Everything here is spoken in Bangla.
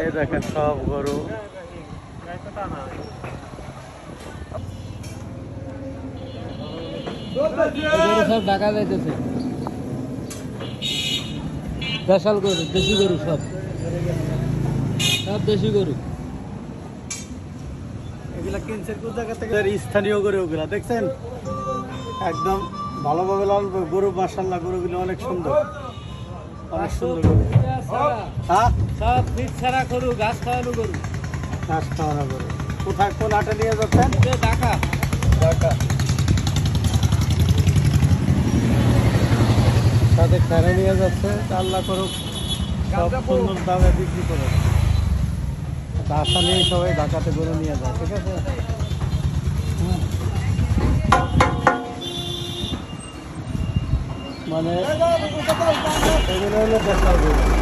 এই দেখেন সব গরু সব ঢাকা যাইতেছে স্পেশাল গরু দেশি গরু সব দেশি গরু এগুলা কিনছে কোন জায়গা থেকে স্থানীয় গরু ওগুলা দেখছেন একদম ভালোভাবে লাল গরু মাশাআল্লাহ গরুগুলো অনেক সুন্দর গরু হ্যাঁ সব ফিট ছাড়া গরু ঘাস খাওয়ানো গরু কোথায় কোন হাটে নিয়ে যাচ্ছেন ঢাকা সাথে খেরে নিয়ে যাচ্ছে আল্লাহ করুক সব সুন্দর দামে বিক্রি করে আশা নিয়ে সবাই ঢাকাতে গরু নিয়ে যায় ঠিক আছে মানে এগুলো হলো দেশাল গরু